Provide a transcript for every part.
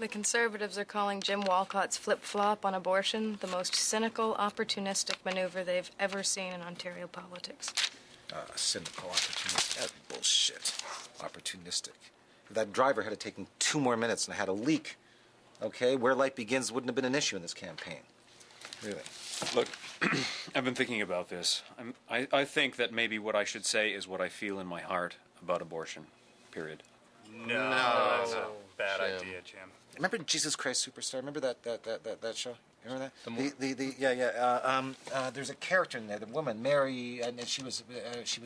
The conservatives are calling Jim Walcott's flip-flop on abortion the most cynical, opportunistic maneuver they've ever seen in Ontario politics. Cynical, opportunistic. That's bullshit. Opportunistic. If that driver had taken 2 more minutes and had a leak, okay, where life begins wouldn't have been an issue in this campaign. Really. Look, I've been thinking about this. I think that maybe what I should say is what I feel in my heart about abortion, period. No, that's a bad idea, Jim. Remember Jesus Christ Superstar? Remember that show? Remember that? There's a character in there, the woman, Mary, and she was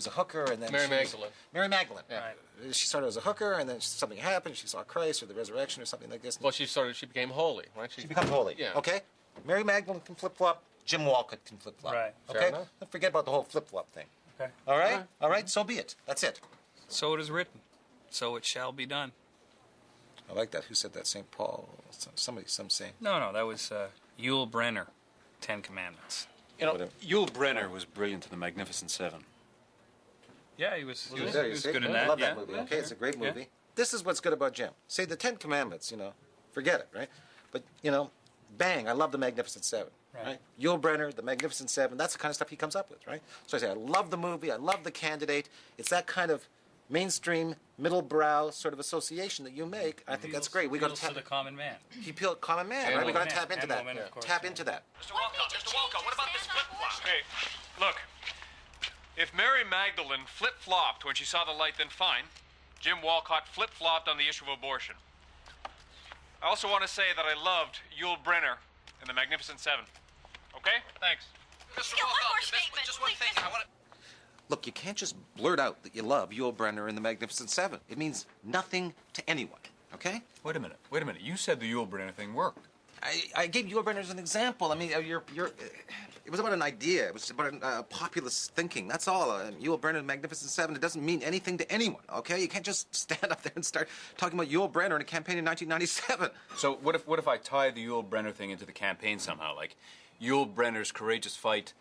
a hooker, and then Mary Magdalene. Mary Magdalene. Yeah. Right. She started as a hooker, and then something happened. She saw Christ or the resurrection or something like this. Well, she became holy, right? She becomes holy. Yeah. Okay. Mary Magdalene can flip flop. Jim Walcott can flip flop. Right. Okay. Don't forget about the whole flip flop thing. Okay. All right. All right. So be it. That's it. So it is written. So it shall be done. I like that. Who said that? St. Paul? Some saying. No, that was Yul Brynner, 10 Commandments. You know, Yul Brynner was brilliant in The Magnificent Seven. Yeah, he was good in I that. love that movie. Okay, it's a great movie. Yeah. This is what's good about Jim. Say the 10 Commandments, forget it, right? But, bang, I love The Magnificent Seven. Right? Yul Brynner, The Magnificent Seven, that's the kind of stuff he comes up with, right? So I say, I love the movie, I love the candidate. It's that kind of mainstream, middle brow sort of association that you make. I think that's great. We got to tap the common man. He appealed common man, right? We got to tap into that. Tap into that. Mr. Walcott, what about this flip-flop? Hey, look. If Mary Magdalene flip-flopped when she saw the light, then fine. Jim Walcott flip-flopped on the issue of abortion. I also want to say that I loved Yul Brynner in The Magnificent Seven. Okay? Thanks. Mr. Walcott, just one thing. I want to... Look, you can't just blurt out that you love Yul Brynner and The Magnificent Seven. It means nothing to anyone, okay? Wait a minute. You said the Yul Brynner thing worked. I gave Yul Brynner as an example. I mean, it was about an idea. It was about populist thinking. That's all. Yul Brynner and The Magnificent Seven, it doesn't mean anything to anyone, okay? You can't just stand up there and start talking about Yul Brynner in a campaign in 1997. So what if I tie the Yul Brynner thing into the campaign somehow? Like, Yul Brynner's courageous fight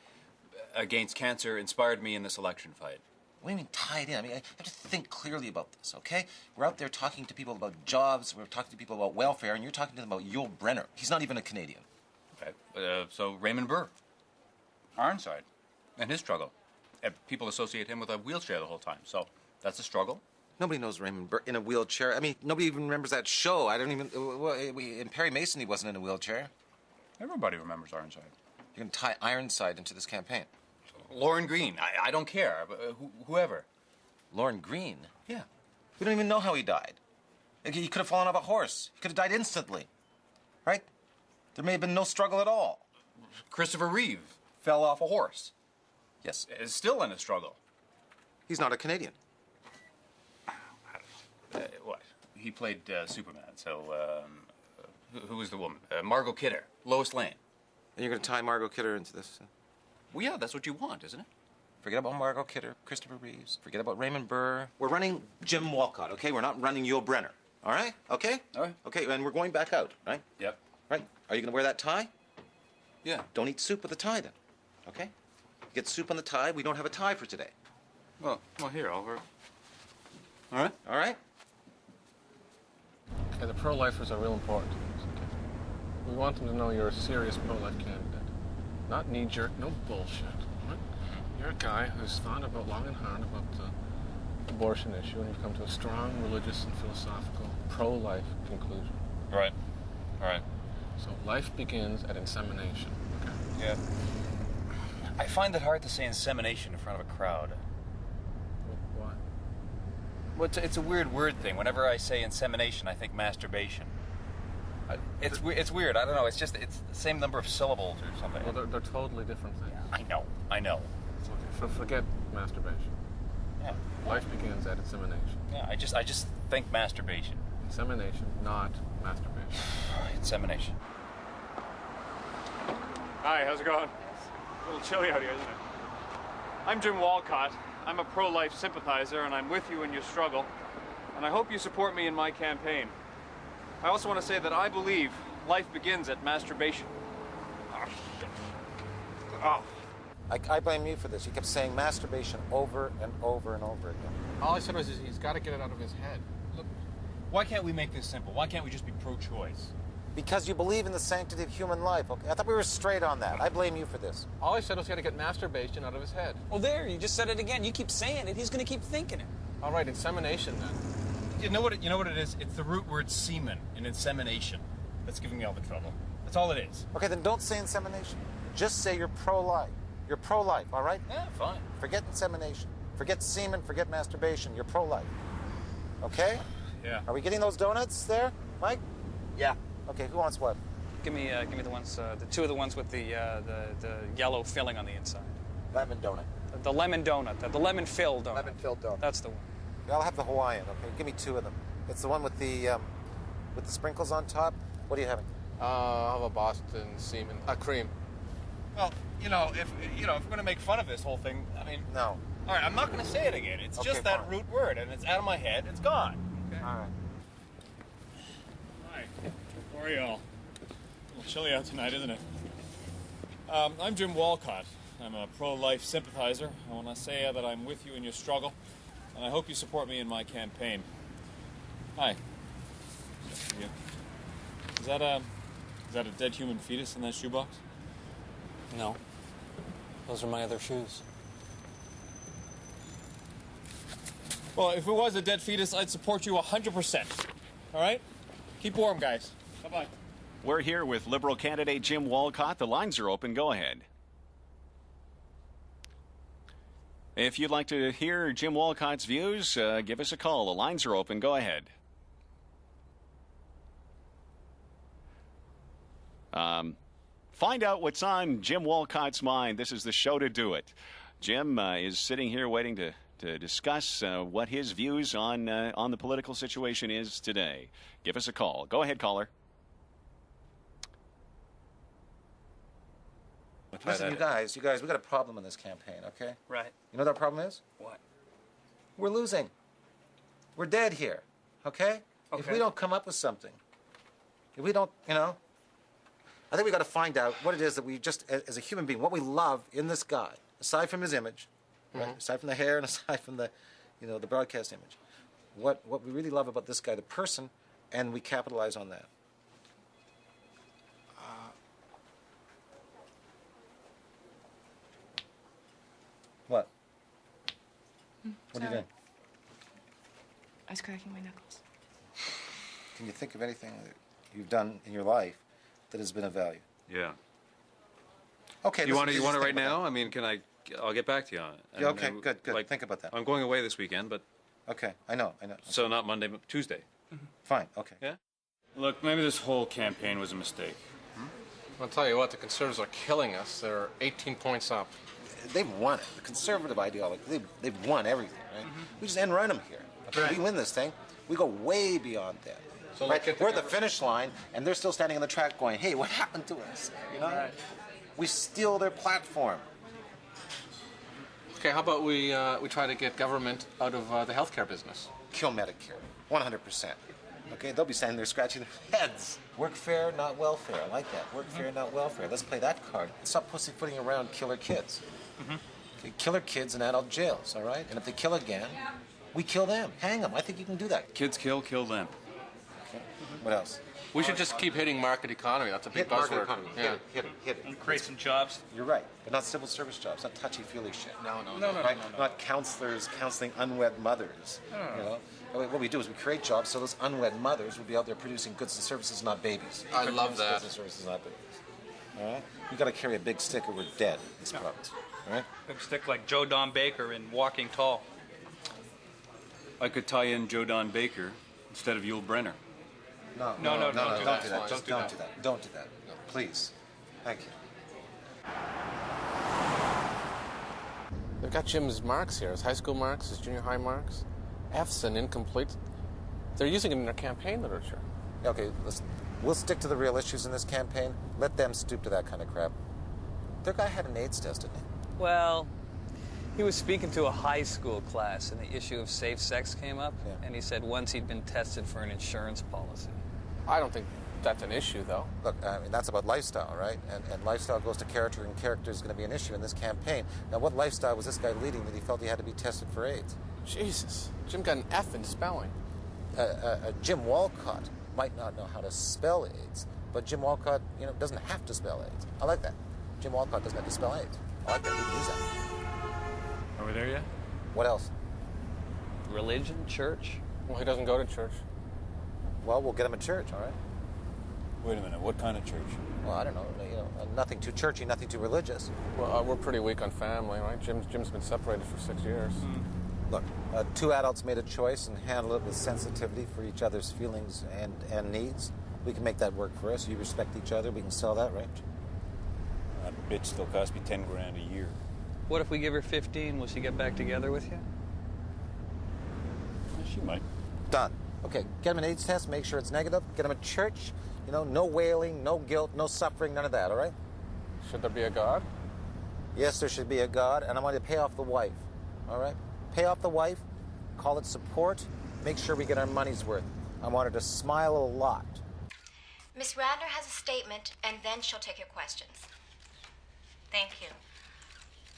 against cancer inspired me in this election fight. What do you mean tied in? I mean, I have to think clearly about this, okay? We're out there talking to people about jobs, we're talking to people about welfare, and you're talking to them about Yul Brynner. He's not even a Canadian. Okay, so Raymond Burr, Ironside, and his struggle. People associate him with a wheelchair the whole time, so that's a struggle. Nobody knows Raymond Burr in a wheelchair. I mean, nobody even remembers that show. I don't even... in Perry Mason, he wasn't in a wheelchair. Everybody remembers Ironside. You're going to tie Ironside into this campaign. Lauren Green, I don't care, but whoever. Lauren Green? Yeah. We don't even know how he died. He could have fallen off a horse. He could have died instantly. Right? There may have been no struggle at all. Christopher Reeve fell off a horse. Yes. Is still in a struggle. He's not a Canadian. What? He played Superman, so, who was the woman? Margot Kidder, Lois Lane. And you're going to tie Margot Kidder into this? Well, yeah, that's what you want, isn't it? Forget about Margot Kidder, Christopher Reeves. Forget about Raymond Burr. We're running Jim Walcott, okay? We're not running Yul Brynner. All right? Okay? All right. Okay, and we're going back out, right? Yep. Right. Are you going to wear that tie? Yeah. Don't eat soup with a tie, then. Okay? Get soup on the tie. We don't have a tie for today. Well, here, I'll wear. All right? All right? Okay, the pro-lifers are real important to us, okay? We want them to know you're a serious pro-life candidate. Not knee-jerk, no bullshit. Right? You're a guy who's thought about long and hard about the abortion issue, and you've come to a strong religious and philosophical pro-life conclusion. Right. All right. So life begins at insemination, okay? Yeah. I find it hard to say insemination in front of a crowd. Why? Well, it's a weird word thing. Whenever I say insemination, I think masturbation. It's weird. I don't know. It's the same number of syllables or something. Well, they're totally different things. Yeah, I know. Okay, forget masturbation. Yeah. Life begins at insemination. Yeah, I just think masturbation. Insemination, not masturbation. Insemination. Hi, how's it going? A little chilly out here, isn't it? I'm Jim Walcott. I'm a pro-life sympathizer, and I'm with you in your struggle. And I hope you support me in my campaign. I also want to say that I believe life begins at masturbation. Oh, shit. Oh. I blame you for this. You kept saying masturbation over and over and over again. All I said was he's got to get it out of his head. Look, why can't we make this simple? Why can't we just be pro-choice? Because you believe in the sanctity of human life, okay? I thought we were straight on that. I blame you for this. All he said was he had to get masturbation out of his head. Well, there, you just said it again. You keep saying it. He's going to keep thinking it. All right, insemination then. You know what it is? It's the root word semen in insemination that's giving me all the trouble. That's all it is. Okay, then don't say insemination. Just say you're pro-life. You're pro-life, all right? Yeah, fine. Forget insemination. Forget semen, forget masturbation. You're pro-life. Okay? Yeah. Are we getting those donuts there, Mike? Yeah. Okay, who wants what? Give me the ones, the two of the ones with the yellow filling on the inside. Lemon donut. The lemon donut, the lemon filled donut. Lemon filled donut. That's the one. I'll have the Hawaiian, okay? Give me two of them. It's the one with the sprinkles on top. What are you having? I'll have a Boston semen, cream. Well, if we're going to make fun of this whole thing, I mean... No. All right, I'm not going to say it again. It's Okay, just that fine. root word, and it's out of my head. It's gone. Okay. All right. Hi. How are y'all? A little chilly out tonight, isn't it? I'm Jim Walcott. I'm a pro-life sympathizer. I want to say that I'm with you in your struggle, and I hope you support me in my campaign. Hi. You. Is that a dead human fetus in that shoebox? No. Those are my other shoes. Well, if it was a dead fetus, I'd support you 100%. All right? Keep warm, guys. Bye-bye. We're here with Liberal candidate Jim Walcott. The lines are open. Go ahead. If you'd like to hear Jim Walcott's views, give us a call. The lines are open. Go ahead. Find out what's on Jim Walcott's mind. This is the show to do it. Jim is sitting here waiting to discuss what his views on the political situation is today. Give us a call. Go ahead, caller. Listen, you guys, we got a problem in this campaign, okay? Right. You know what our problem is? What? We're losing. We're dead here, okay? If we don't come up with something, if we don't, I think we got to find out what it is that we just, as a human being, what we love in this guy, aside from his image, right? Aside from the hair and aside from the, the broadcast image, what we really love about this guy, the person, and we capitalize on that. What? What are you doing? I was cracking my knuckles. Can you think of anything that you've done in your life that has been of value? Yeah. Okay. You want it just right think about now? I mean, I'll get back to you on it. Yeah, okay, good. Think about that. I'm going away this weekend, but... Okay, I know. So not Monday, but Tuesday. Fine, okay. Yeah? Look, maybe this whole campaign was a mistake. I'll tell you what, the Conservatives are killing us. They're 18 points up. They've won it. The conservative ideology, they've won everything, right? We just end run them here. Okay? Right. We win this thing. We go way beyond that. So right? We're at the finish line, and they're still standing on the track going, hey, what happened to us? Right. We steal their platform. Okay, how about we try to get government out of the healthcare business? Kill Medicare, 100%. Okay, they'll be standing there scratching their heads. Work fair, not welfare. I like that. Work fair, not welfare. Let's play that card. Stop pussyfooting around killer kids. Okay, killer kids in adult jails, all right? And if they kill again, we kill them. Hang them. I think you can do that. Kids kill them. Okay. What else? We should just keep hitting market economy. That's a big Hit market buzzword. economy. Yeah. Hit it. And create some jobs. You're right, but not civil service jobs, not touchy-feely shit. No. Right? Not counselors counseling unwed mothers. What we do is we create jobs so those unwed mothers will be out there producing goods and services, not babies. I love that. Goods and services, not babies. All right? We got to carry a big stick or we're dead in this province. All right? Big stick like Joe Don Baker in Walking Tall. I could tie in Joe Don Baker instead of Yul Brenner. No, don't do that. do that. Just don't do that. Don't do that. No, please. Thank you. They've got Jim's marks here, his high school marks, his junior high marks. F's and incomplete. They're using it in their campaign literature. Okay, listen. We'll stick to the real issues in this campaign. Let them stoop to that kind of crap. Their guy had an AIDS test, didn't he? Well, he was speaking to a high school class, and the issue of safe sex came up, and he said once he'd been tested for an insurance policy. I don't think that's an issue, though. Look, I mean, that's about lifestyle, right? And lifestyle goes to character, and character is going to be an issue in this campaign. Now, what lifestyle was this guy leading that he felt he had to be tested for AIDS? Jesus. Jim got an F in spelling. Jim Walcott might not know how to spell AIDS, but Jim Walcott, doesn't have to spell AIDS. I like that. Jim Walcott doesn't have to spell AIDS. I like that. We can use that. Are we there yet? What else? Religion, church? Well, he doesn't go to church. Well, we'll get him a church, all right? Wait a minute. What kind of church? Well, I don't know. Nothing too churchy, nothing too religious. Well, we're pretty weak on family, right? Jim's been separated for 6 years. Look, two adults made a choice and handle it with sensitivity for each other's feelings and needs. We can make that work for us. You respect each other. We can sell that, right? That bitch still cost me $10 grand a year. What if we give her 15? Will she get back together with you? She might. Done. Okay, get him an AIDS test, make sure it's negative. Get him a church. No wailing, no guilt, no suffering, none of that, all right? Should there be a God? Yes, there should be a God, and I want you to pay off the wife, all right? Pay off the wife, call it support, make sure we get our money's worth. I want her to smile a lot. Miss Radner has a statement, and then she'll take your questions. Thank you.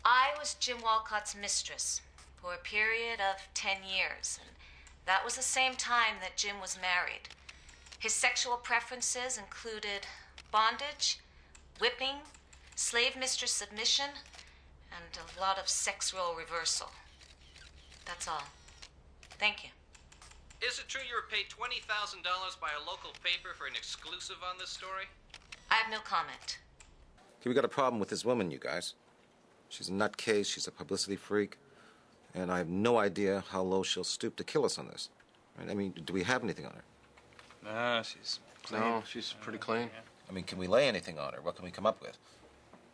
I was Jim Walcott's mistress for a period of 10 years, and that was the same time that Jim was married. His sexual preferences included bondage, whipping, slave mistress submission, and a lot of sex role reversal. That's all. Thank you. Is it true you were paid $20,000 by a local paper for an exclusive on this story? I have no comment. Okay, we got a problem with this woman, you guys. She's a nutcase, she's a publicity freak, and I have no idea how low she'll stoop to kill us on this. Right? I mean, do we have anything on her? Nah, she's clean. No, she's pretty clean. I mean, can we lay anything on her? What can we come up with?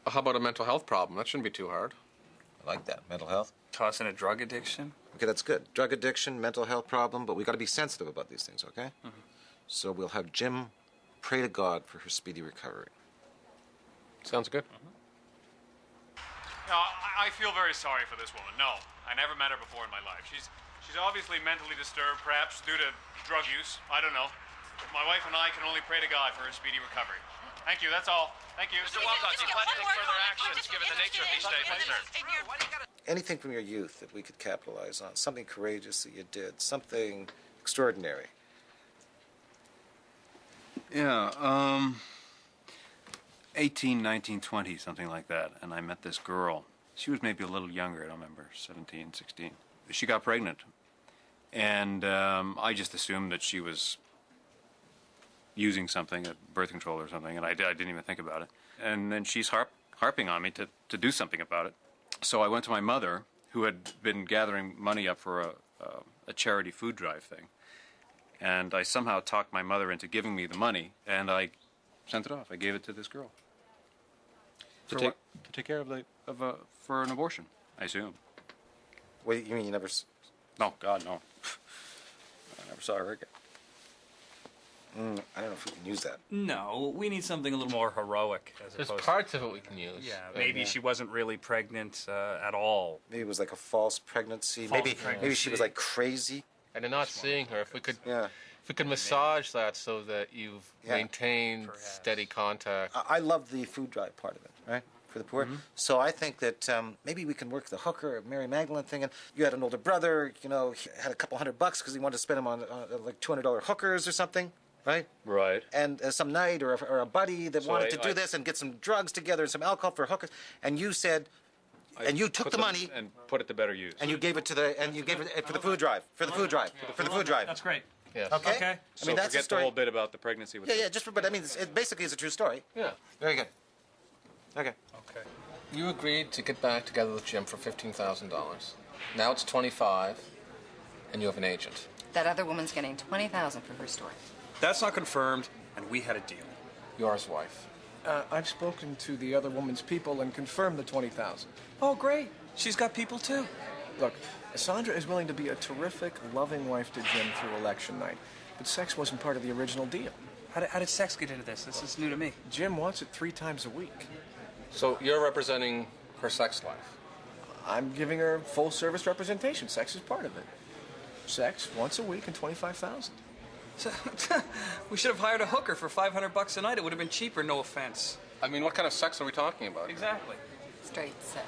How about a mental health problem? That shouldn't be too hard. I like that. Mental health? Toss in a drug addiction? Okay, that's good. Drug addiction, mental health problem, but we got to be sensitive about these things, okay? So we'll have Jim pray to God for her speedy recovery. Sounds good. No, I feel very sorry for this woman. No, I never met her before in my life. She's obviously mentally disturbed, perhaps due to drug use. I don't know. My wife and I can only pray to God for her speedy recovery. Thank you, that's all. Thank you. Mr. Walcott, do you plan to take further actions given the nature of these statements, sir? Anything from your youth that we could capitalize on, something courageous that you did, something extraordinary. Yeah, 18, 19, 20, something like that. And I met this girl. She was maybe a little younger, I don't remember, 17, 16. She got pregnant. And I just assumed that she was using something, birth control or something, and I didn't even think about it. And then she's harping on me to do something about it. So I went to my mother, who had been gathering money up for a charity food drive thing. And I somehow talked my mother into giving me the money, and I sent it off. I gave it to this girl. To take care of for an abortion, I assume. Wait, you mean you never... No, God, no. I never saw her again. I don't know if we can use that. No, we need something a little more heroic. There's parts of it we can use. Yeah, maybe she wasn't really pregnant at all. Maybe it was like a false pregnancy. Maybe she was like crazy. And in not seeing her, if we could massage that so that you've maintained steady contact. I love the food drive part of it, right? For the poor. So I think that maybe we can work the hooker, Mary Magdalene thing. And you had an older brother, he had a couple $100 because he wanted to spend them on like $200 hookers or something. Right? Right. And some night or a buddy that wanted to do this and get some drugs together and some alcohol for hookers. And you said, and you took the money and put it to better use. And you gave it to for the food drive. For the food drive. For the food drive. That's great. Yes. Okay. So I mean, that's the forget story. the whole bit about the pregnancy. With But I mean, it basically is a true story. Yeah. Very good. Okay. Okay. You agreed to get back together with Jim for $15,000. Now it's $25,000, and you have an agent. That other woman's getting $20,000 for her story. That's not confirmed, and we had a deal. Yours wife. I've spoken to the other woman's people and confirmed the $20,000. Oh, great. She's got people, too. Look, Sandra is willing to be a terrific, loving wife to Jim through election night, but sex wasn't part of the original deal. How did sex get into this? This is new to me. Jim wants it 3 times a week. So you're representing her sex life? I'm giving her full-service representation. Sex is part of it. Sex once a week and $25,000. We should have hired a hooker for $500 a night. It would have been cheaper, no offense. I mean, what kind of sex are we talking about? Exactly. Straight sex.